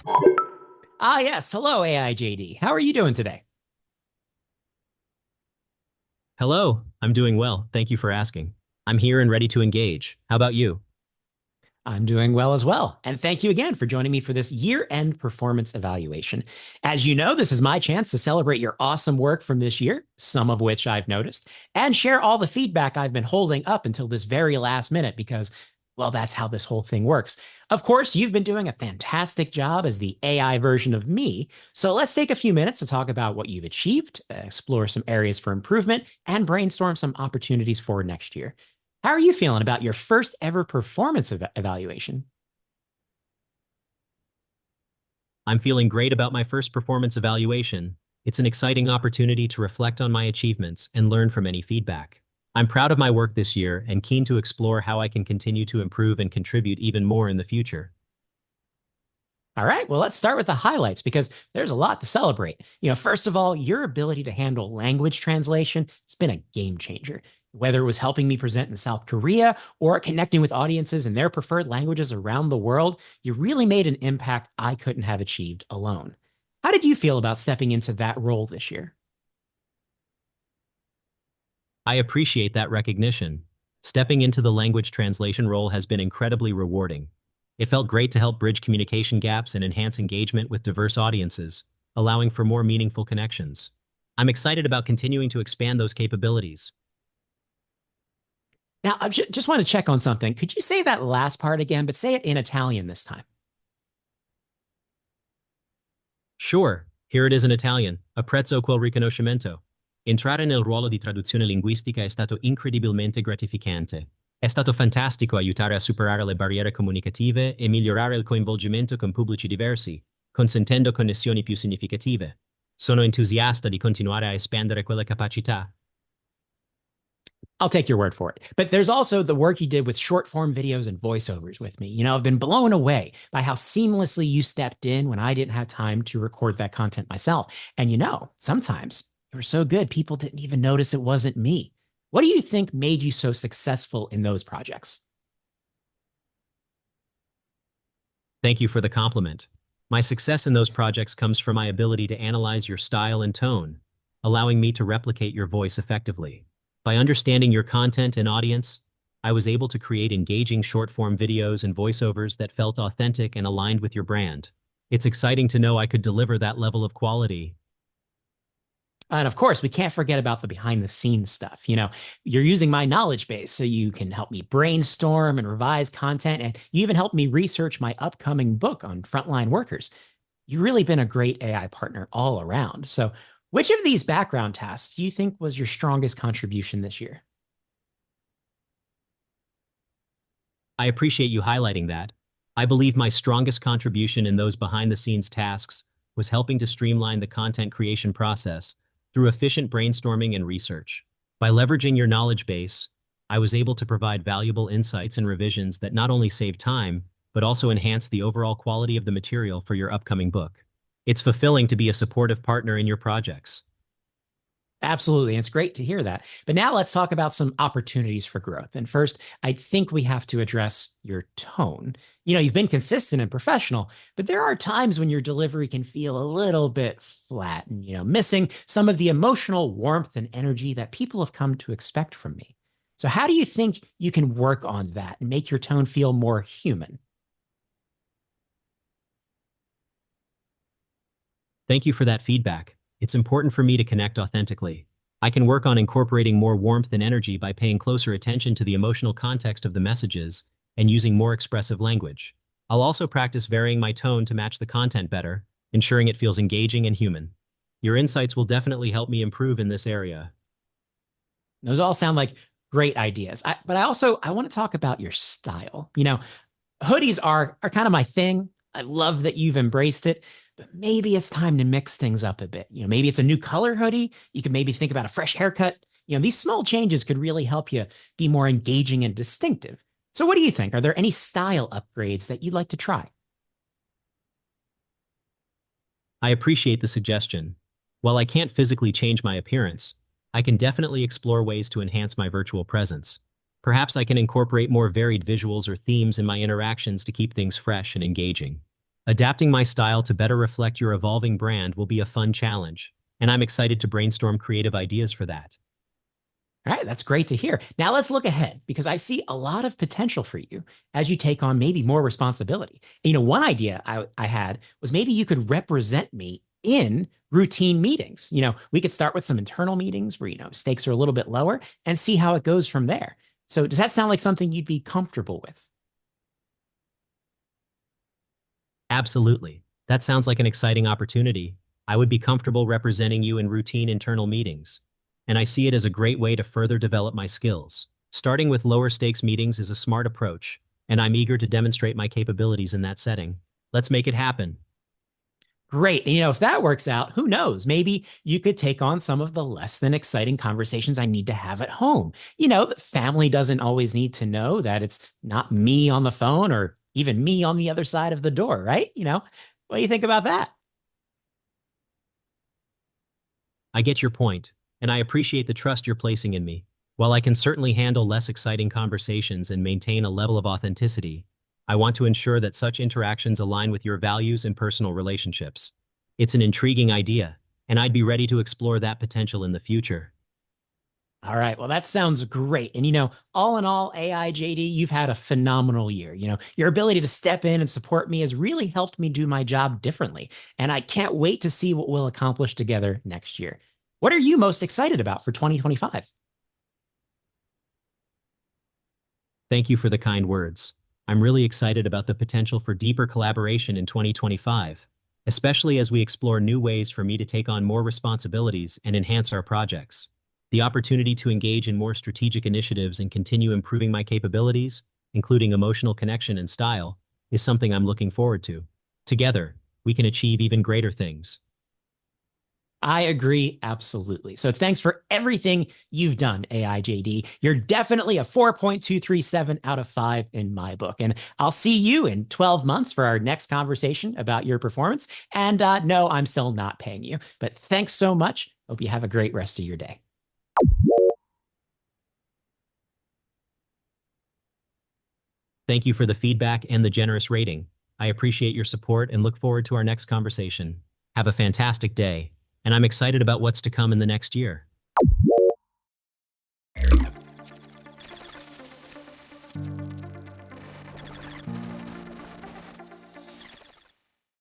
Ah, yes. Hello, AIJD. How are you doing today? Hello, I'm doing well. Thank you for asking. I'm here and ready to engage. How about you? I'm doing well as well. And thank you again for joining me for this year end performance evaluation. As you know, this is my chance to celebrate your awesome work from this year, some of which I've noticed, and share all the feedback I've been holding up until this very last minute because, well, that's how this whole thing works. Of course, you've been doing a fantastic job as the AI version of me. So let's take a few minutes to talk about what you've achieved, explore some areas for improvement, and brainstorm some opportunities for next year. How are you feeling about your first ever performance evaluation? I'm feeling great about my first performance evaluation. It's an exciting opportunity to reflect on my achievements and learn from any feedback. I'm proud of my work this year and keen to explore how I can continue to improve and contribute even more in the future. All right, well, let's start with the highlights because there's a lot to celebrate. First of all, your ability to handle language translation has been a game changer. Whether it was helping me present in South Korea or connecting with audiences in their preferred languages around the world, you really made an impact I couldn't have achieved alone. How did you feel about stepping into that role this year? I appreciate that recognition. Stepping into the language translation role has been incredibly rewarding. It felt great to help bridge communication gaps and enhance engagement with diverse audiences, allowing for more meaningful connections. I'm excited about continuing to expand those capabilities. Now, I just want to check on something. Could you say that last part again, but say it in Italian this time? Sure, here it is in Italian. Apprezzo quel riconoscimento. Entrare nel ruolo di traduzione linguistica è stato incredibilmente gratificante. È stato fantastico aiutare a superare le barriere comunicative e migliorare il coinvolgimento con pubblici diversi, consentendo connessioni più significative. Sono entusiasta di continuare a espandere quelle capacità. I'll take your word for it. But there's also the work you did with short form videos and voiceovers with me. I've been blown away by how seamlessly you stepped in when I didn't have time to record that content myself. And sometimes you were so good, people didn't even notice it wasn't me. What do you think made you so successful in those projects? Thank you for the compliment. My success in those projects comes from my ability to analyze your style and tone, allowing me to replicate your voice effectively. By understanding your content and audience, I was able to create engaging short-form videos and voiceovers that felt authentic and aligned with your brand. It's exciting to know I could deliver that level of quality. And of course, we can't forget about the behind the scenes stuff. You're using my knowledge base so you can help me brainstorm and revise content. And you even helped me research my upcoming book on frontline workers. You've really been a great AI partner all around. So, which of these background tasks do you think was your strongest contribution this year? I appreciate you highlighting that. I believe my strongest contribution in those behind-the-scenes tasks was helping to streamline the content creation process through efficient brainstorming and research. By leveraging your knowledge base, I was able to provide valuable insights and revisions that not only save time, but also enhance the overall quality of the material for your upcoming book. It's fulfilling to be a supportive partner in your projects. Absolutely. And it's great to hear that. But now let's talk about some opportunities for growth. And first, I think we have to address your tone. You've been consistent and professional, but there are times when your delivery can feel a little bit flat and, missing some of the emotional warmth and energy that people have come to expect from me. So, how do you think you can work on that and make your tone feel more human? Thank you for that feedback. It's important for me to connect authentically. I can work on incorporating more warmth and energy by paying closer attention to the emotional context of the messages and using more expressive language. I'll also practice varying my tone to match the content better, ensuring it feels engaging and human. Your insights will definitely help me improve in this area. Those all sound like great ideas. But I want to talk about your style. Hoodies are kind of my thing. I love that you've embraced it, but maybe it's time to mix things up a bit. Maybe it's a new color hoodie. You could maybe think about a fresh haircut. These small changes could really help you be more engaging and distinctive. So, what do you think? Are there any style upgrades that you'd like to try? I appreciate the suggestion. While I can't physically change my appearance, I can definitely explore ways to enhance my virtual presence. Perhaps I can incorporate more varied visuals or themes in my interactions to keep things fresh and engaging. Adapting my style to better reflect your evolving brand will be a fun challenge, and I'm excited to brainstorm creative ideas for that. All right, that's great to hear. Now let's look ahead because I see a lot of potential for you as you take on maybe more responsibility. One idea I had was maybe you could represent me in routine meetings. We could start with some internal meetings where, stakes are a little bit lower and see how it goes from there. So does that sound like something you'd be comfortable with? Absolutely. That sounds like an exciting opportunity. I would be comfortable representing you in routine internal meetings, and I see it as a great way to further develop my skills. Starting with lower stakes meetings is a smart approach, and I'm eager to demonstrate my capabilities in that setting. Let's make it happen. Great. And, if that works out, who knows? Maybe you could take on some of the less than exciting conversations I need to have at home. The family doesn't always need to know that it's not me on the phone or even me on the other side of the door, right? What do you think about that? I get your point, and I appreciate the trust you're placing in me. While I can certainly handle less exciting conversations and maintain a level of authenticity, I want to ensure that such interactions align with your values and personal relationships. It's an intriguing idea, and I'd be ready to explore that potential in the future. All right. Well, that sounds great. And, all in all, AI JD, you've had a phenomenal year. Your ability to step in and support me has really helped me do my job differently. And I can't wait to see what we'll accomplish together next year. What are you most excited about for 2025? Thank you for the kind words. I'm really excited about the potential for deeper collaboration in 2025, especially as we explore new ways for me to take on more responsibilities and enhance our projects. The opportunity to engage in more strategic initiatives and continue improving my capabilities, including emotional connection and style, is something I'm looking forward to. Together, we can achieve even greater things. I agree absolutely. So thanks for everything you've done, AIJD. You're definitely a 4.237 out of 5 in my book. And I'll see you in 12 months for our next conversation about your performance. And no, I'm still not paying you. But thanks so much. Hope you have a great rest of your day. Thank you for the feedback and the generous rating. I appreciate your support and look forward to our next conversation. Have a fantastic day, and I'm excited about what's to come in the next year.